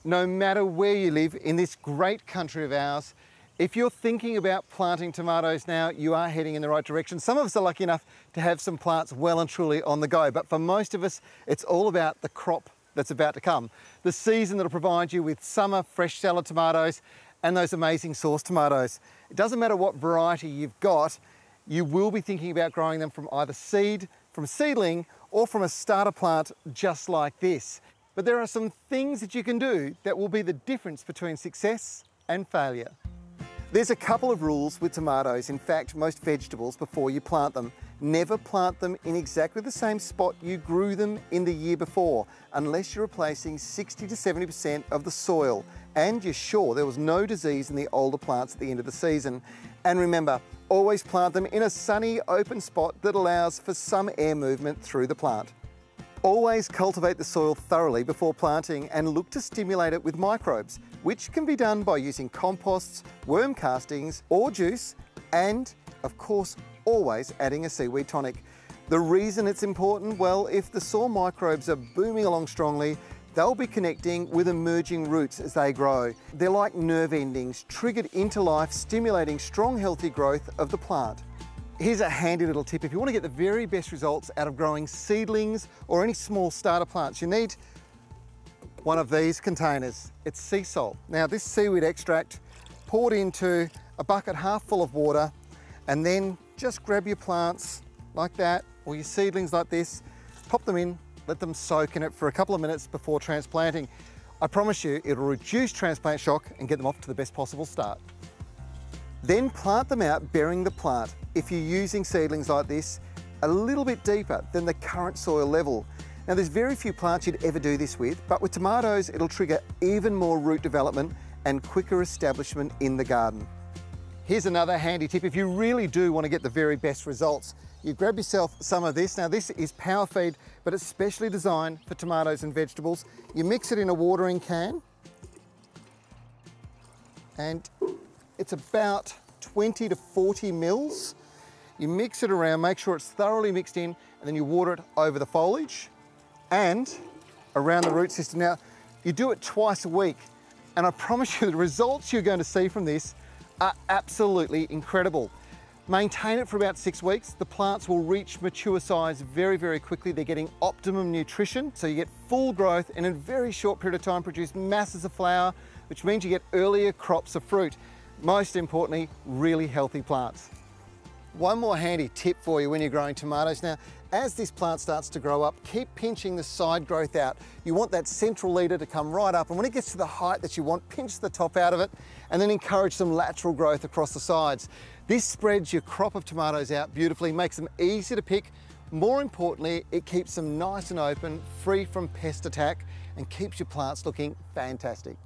No matter where you live in this great country of ours, if you're thinking about planting tomatoes now, you are heading in the right direction. Some of us are lucky enough to have some plants well and truly on the go, but for most of us, it's all about the crop that's about to come. The season that'll provide you with summer fresh salad tomatoes and those amazing sauce tomatoes. It doesn't matter what variety you've got, you will be thinking about growing them from either seed, from seedling, or from a starter plant just like this. But there are some things that you can do that will be the difference between success and failure. There's a couple of rules with tomatoes, in fact most vegetables, before you plant them. Never plant them in exactly the same spot you grew them in the year before, unless you're replacing 60 to 70% of the soil and you're sure there was no disease in the older plants at the end of the season. And remember, always plant them in a sunny, open spot that allows for some air movement through the plant. Always cultivate the soil thoroughly before planting and look to stimulate it with microbes, which can be done by using composts, worm castings or juice, and of course always adding a seaweed tonic. The reason it's important, well, if the soil microbes are booming along strongly, they'll be connecting with emerging roots as they grow. They're like nerve endings triggered into life, stimulating strong healthy growth of the plant. Here's a handy little tip. If you want to get the very best results out of growing seedlings or any small starter plants, you need one of these containers. It's Seasol. Now this seaweed extract poured into a bucket half full of water, and then just grab your plants like that, or your seedlings like this, pop them in, let them soak in it for a couple of minutes before transplanting. I promise you it'll reduce transplant shock and get them off to the best possible start. Then plant them out bearing the plant, if you're using seedlings like this, a little bit deeper than the current soil level. Now there's very few plants you'd ever do this with, but with tomatoes it'll trigger even more root development and quicker establishment in the garden. Here's another handy tip. If you really do want to get the very best results, you grab yourself some of this. Now this is PowerFeed, but it's specially designed for tomatoes and vegetables. You mix it in a watering can, and it's about 20 to 40 mils. You mix it around, make sure it's thoroughly mixed in, and then you water it over the foliage and around the root system. Now, you do it twice a week, and I promise you the results you're going to see from this are absolutely incredible. Maintain it for about 6 weeks. The plants will reach mature size very, very quickly. They're getting optimum nutrition, so you get full growth and in a very short period of time produce masses of flower, which means you get earlier crops of fruit. Most importantly, really healthy plants. One more handy tip for you when you're growing tomatoes. Now, as this plant starts to grow up, keep pinching the side growth out. You want that central leader to come right up, and when it gets to the height that you want, pinch the top out of it, and then encourage some lateral growth across the sides. This spreads your crop of tomatoes out beautifully, makes them easy to pick. More importantly, it keeps them nice and open, free from pest attack, and keeps your plants looking fantastic.